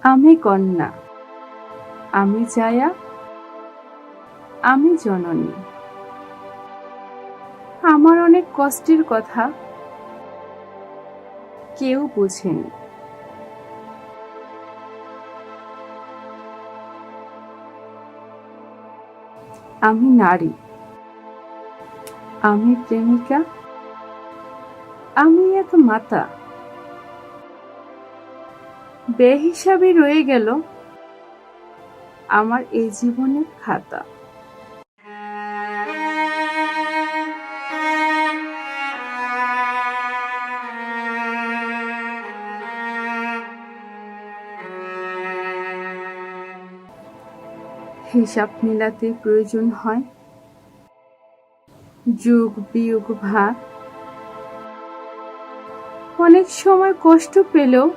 আমি কন্যা, আমি জায়া, আমি জননী। আমার অনেক কষ্টের কথা কেউ বোঝেনি। আমি নারী, আমি প্রেমিকা, আমি এক মাতা। বেহিসাবি রয়ে গেল আমার এই জীবনের খাতা। হিসাব মিলাতে প্রয়োজন হয় যোগ বিয়োগ ভাগ। অনেক সময় কষ্ট পেলেও